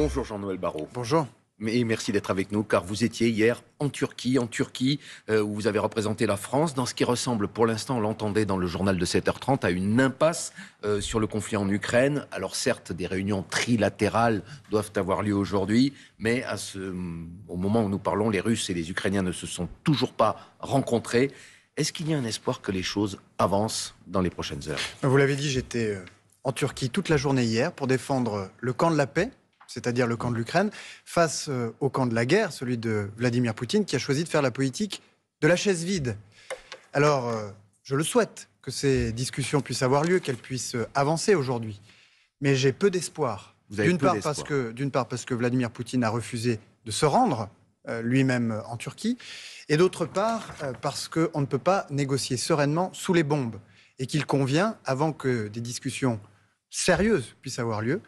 Bonjour Jean-Noël Barrot. Bonjour. Et merci d'être avec nous, car vous étiez hier en Turquie, où vous avez représenté la France dans ce qui ressemble, pour l'instant, on l'entendait dans le journal de 7h30, à une impasse sur le conflit en Ukraine. Alors certes, des réunions trilatérales doivent avoir lieu aujourd'hui, mais au moment où nous parlons, les Russes et les Ukrainiens ne se sont toujours pas rencontrés. Est-ce qu'il y a un espoir que les choses avancent dans les prochaines heures? Vous l'avez dit, j'étais en Turquie toute la journée hier pour défendre le camp de la paix, c'est-à-dire le camp de l'Ukraine, face au camp de la guerre, celui de Vladimir Poutine, qui a choisi de faire la politique de la chaise vide. Alors, je le souhaite que ces discussions puissent avoir lieu, qu'elles puissent avancer aujourd'hui. Mais j'ai peu d'espoir. D'une part parce que Vladimir Poutine a refusé de se rendre lui-même en Turquie, et d'autre part parce qu'on ne peut pas négocier sereinement sous les bombes, et qu'il convient, avant que des discussions sérieuses puissent avoir lieu,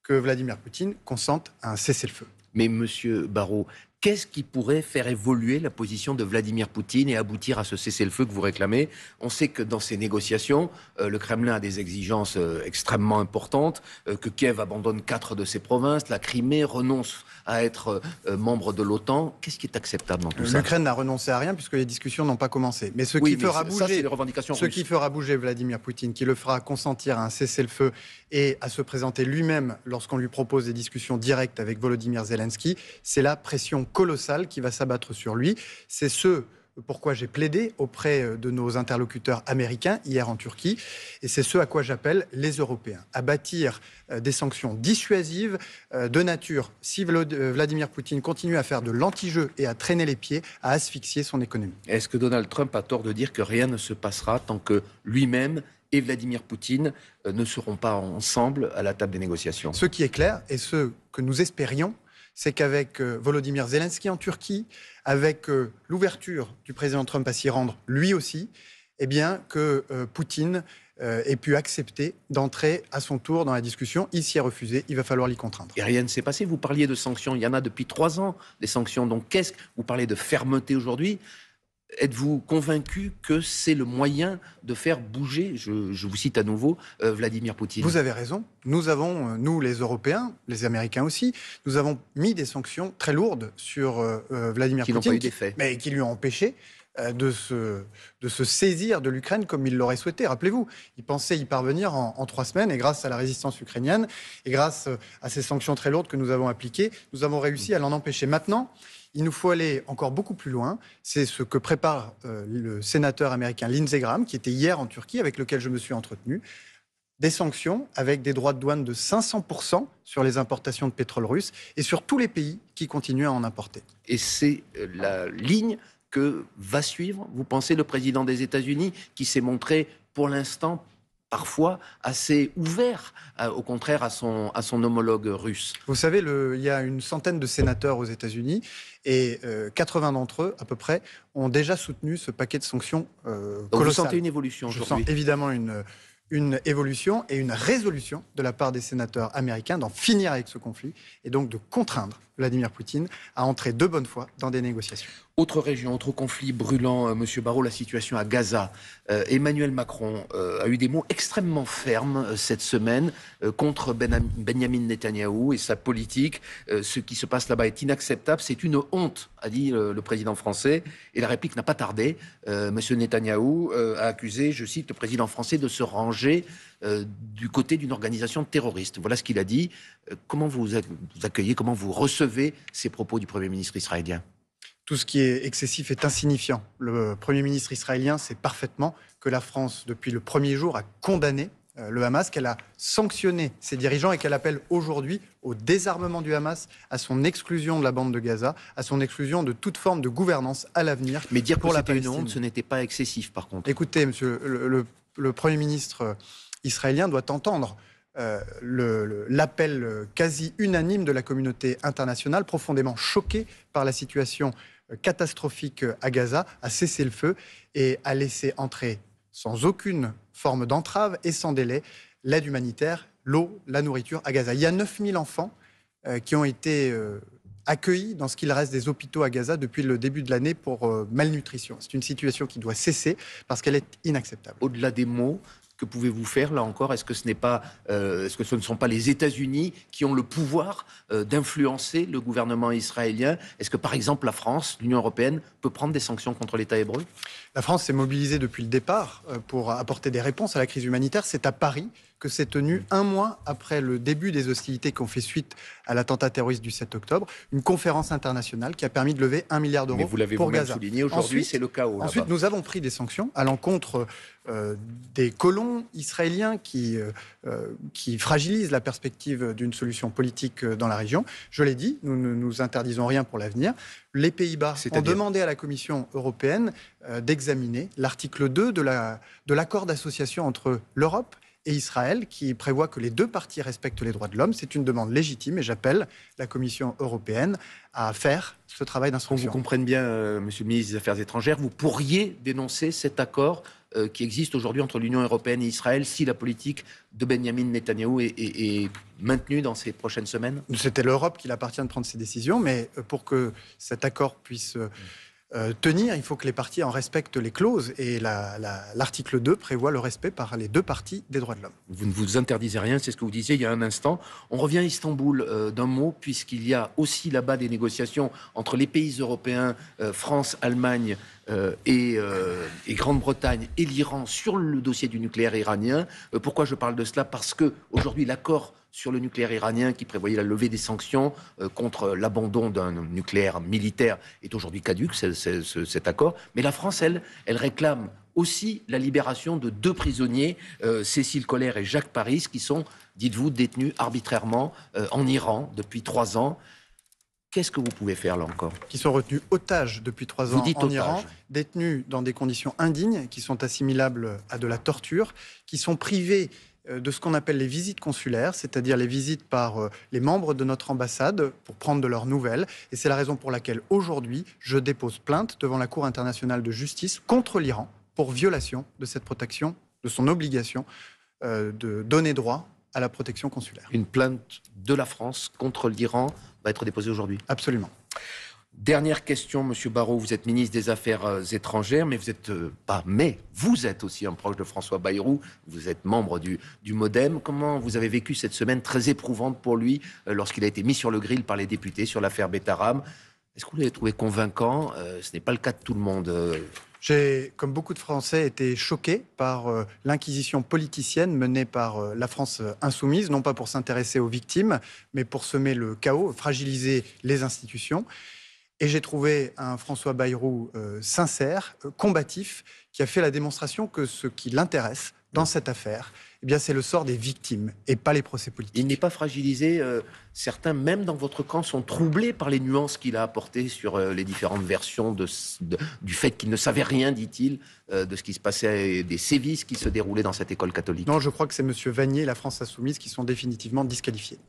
que Vladimir Poutine consente à un cessez-le-feu. Mais Monsieur Barrot, qu'est-ce qui pourrait faire évoluer la position de Vladimir Poutine et aboutir à ce cessez-le-feu que vous réclamez? On sait que dans ces négociations, le Kremlin a des exigences extrêmement importantes, que Kiev abandonne 4 de ses provinces, la Crimée renonce à être membre de l'OTAN. Qu'est-ce qui est acceptable dans tout ça? L'Ukraine n'a renoncé à rien puisque les discussions n'ont pas commencé. Mais ce qui fera bouger Vladimir Poutine, qui le fera consentir à un cessez-le-feu et à se présenter lui-même lorsqu'on lui propose des discussions directes avec Volodymyr Zelensky, c'est la pression colossale qui va s'abattre sur lui. C'est ce pourquoi j'ai plaidé auprès de nos interlocuteurs américains hier en Turquie. Et c'est ce à quoi j'appelle les Européens, à bâtir des sanctions dissuasives de nature, si Vladimir Poutine continue à faire de l'anti-jeu et à traîner les pieds, à asphyxier son économie. Est-ce que Donald Trump a tort de dire que rien ne se passera tant que lui-même et Vladimir Poutine ne seront pas ensemble à la table des négociations? Ce qui est clair, et ce que nous espérions, c'est qu'avec Volodymyr Zelensky en Turquie, avec l'ouverture du président Trump à s'y rendre lui aussi, eh bien que Poutine ait pu accepter d'entrer à son tour dans la discussion. Il s'y est refusé, il va falloir l'y contraindre. Et rien ne s'est passé. Vous parliez de sanctions, il y en a depuis 3 ans, des sanctions. Donc vous parlez de fermeté aujourd'hui. Êtes-vous convaincu que c'est le moyen de faire bouger, je vous cite à nouveau, Vladimir Poutine? Vous avez raison. Nous avons, nous les Européens, les Américains aussi, nous avons mis des sanctions très lourdes sur Vladimir Poutine. Qui n'ont pas eu d'effet. Mais qui lui ont empêché de se saisir de l'Ukraine comme il l'aurait souhaité. Rappelez-vous, il pensait y parvenir en 3 semaines, et grâce à la résistance ukrainienne, et grâce à ces sanctions très lourdes que nous avons appliquées, nous avons réussi à l'en empêcher. Maintenant, il nous faut aller encore beaucoup plus loin. C'est ce que prépare le sénateur américain Lindsey Graham, qui était hier en Turquie, avec lequel je me suis entretenu. Des sanctions avec des droits de douane de 500% sur les importations de pétrole russe et sur tous les pays qui continuent à en importer. Et c'est la ligne que va suivre, vous pensez, le président des États-Unis, qui s'est montré pour l'instant parfois assez ouvert, au contraire, à son homologue russe? Vous savez, il y a une centaine de sénateurs aux États-Unis et 80 d'entre eux, à peu près, ont déjà soutenu ce paquet de sanctions colossales. Donc vous sentez une évolution aujourd'hui? Je sens évidemment une évolution et une résolution de la part des sénateurs américains d'en finir avec ce conflit et donc de contraindre Vladimir Poutine à entrer de bonne foi dans des négociations. Autre région, autre conflit brûlant, Monsieur Barrot, la situation à Gaza. Emmanuel Macron a eu des mots extrêmement fermes cette semaine contre Benyamin Netanyahou et sa politique. Ce qui se passe là-bas est inacceptable, c'est une honte, a dit le président français. Et la réplique n'a pas tardé. Monsieur Netanyahou a accusé, je cite, le président français de se ranger du côté d'une organisation terroriste. Voilà ce qu'il a dit. Comment vous accueillez, comment vous recevez ces propos du Premier ministre israélien? Tout ce qui est excessif est insignifiant. Le Premier ministre israélien sait parfaitement que la France, depuis le premier jour, a condamné le Hamas, qu'elle a sanctionné ses dirigeants et qu'elle appelle aujourd'hui au désarmement du Hamas, à son exclusion de la bande de Gaza, à son exclusion de toute forme de gouvernance à l'avenir. Mais dire pour que la c'était une Palestine. honte, ce n'était pas excessif par contre. Écoutez, monsieur, le Premier ministre israélien doit entendre l'appel quasi unanime de la communauté internationale, profondément choquée par la situation catastrophique à Gaza, à cesser le feu et à laisser entrer sans aucune forme d'entrave et sans délai l'aide humanitaire, l'eau, la nourriture à Gaza. Il y a 9000 enfants qui ont été accueillis dans ce qu'il reste des hôpitaux à Gaza depuis le début de l'année pour malnutrition. C'est une situation qui doit cesser parce qu'elle est inacceptable. Au-delà des mots Que pouvez-vous faire là encore? Est-ce que ce n'est pas, est-ce que ce ne sont pas les États-Unis qui ont le pouvoir d'influencer le gouvernement israélien? Est-ce que par exemple la France, l'Union européenne, peut prendre des sanctions contre l'État hébreu? La France s'est mobilisée depuis le départ pour apporter des réponses à la crise humanitaire. C'est à Paris que s'est tenu un mois après le début des hostilités qui ont fait suite à l'attentat terroriste du 7 octobre, une conférence internationale qui a permis de lever 1 milliard d'euros Mais vous l'avez pour vous-même Gaza. souligné, aujourd'hui c'est le chaos. Ensuite, nous avons pris des sanctions à l'encontre des colons israéliens qui fragilisent la perspective d'une solution politique dans la région. Je l'ai dit, nous ne nous interdisons rien pour l'avenir. Les Pays-Bas ont demandé à la Commission européenne d'examiner l'article 2 de l'accord d'association entre l'Europe et Israël, qui prévoit que les deux parties respectent les droits de l'homme. C'est une demande légitime et j'appelle la Commission européenne à faire ce travail d'instruction. Vous comprenez bien, Monsieur le ministre des Affaires étrangères, vous pourriez dénoncer cet accord qui existe aujourd'hui entre l'Union européenne et Israël si la politique de Benyamin Netanyahou est maintenue dans ces prochaines semaines? C'était l'Europe qu'il appartient de prendre ces décisions, mais pour que cet accord puisse tenir, il faut que les parties en respectent les clauses. Et l'article 2 prévoit le respect par les deux parties des droits de l'homme. Vous ne vous interdisez rien, c'est ce que vous disiez il y a un instant. On revient à Istanbul d'un mot, puisqu'il y a aussi là-bas des négociations entre les pays européens, France, Allemagne et Grande-Bretagne et l'Iran sur le dossier du nucléaire iranien. Pourquoi je parle de cela? Parce qu'aujourd'hui, l'accord sur le nucléaire iranien qui prévoyait la levée des sanctions contre l'abandon d'un nucléaire militaire est aujourd'hui caduc, cet accord. Mais la France, elle réclame aussi la libération de 2 prisonniers, Cécile Collère et Jacques Paris, qui sont, dites-vous, détenus arbitrairement en Iran depuis 3 ans. Qu'est-ce que vous pouvez faire là encore? Qui sont retenus otages depuis 3 ans en Iran, détenus dans des conditions indignes, qui sont assimilables à de la torture, qui sont privés de ce qu'on appelle les visites consulaires, c'est-à-dire les visites par les membres de notre ambassade pour prendre de leurs nouvelles. Et c'est la raison pour laquelle aujourd'hui, je dépose plainte devant la Cour internationale de justice contre l'Iran pour violation de cette protection, de son obligation de donner droit à la protection consulaire. Une plainte de la France contre l'Iran va être déposée aujourd'hui? Absolument. Dernière question, Monsieur Barrot, vous êtes ministre des Affaires étrangères, mais vous êtes aussi un proche de François Bayrou, vous êtes membre du MoDem. Comment vous avez vécu cette semaine très éprouvante pour lui lorsqu'il a été mis sur le grill par les députés sur l'affaire Betaram? Est-ce que vous l'avez trouvé convaincant? Ce n'est pas le cas de tout le monde. J'ai, comme beaucoup de Français, été choqué par l'inquisition politicienne menée par la France insoumise, non pas pour s'intéresser aux victimes, mais pour semer le chaos, fragiliser les institutions. Et j'ai trouvé un François Bayrou sincère, combatif, qui a fait la démonstration que ce qui l'intéresse dans cette affaire, eh bien, c'est le sort des victimes et pas les procès politiques. Il n'est pas fragilisé. Certains, même dans votre camp, sont troublés par les nuances qu'il a apportées sur les différentes versions du fait qu'il ne savait rien, dit-il, de ce qui se passait, des sévices qui se déroulaient dans cette école catholique. Non, je crois que c'est M. Vanier et la France insoumise qui sont définitivement disqualifiés.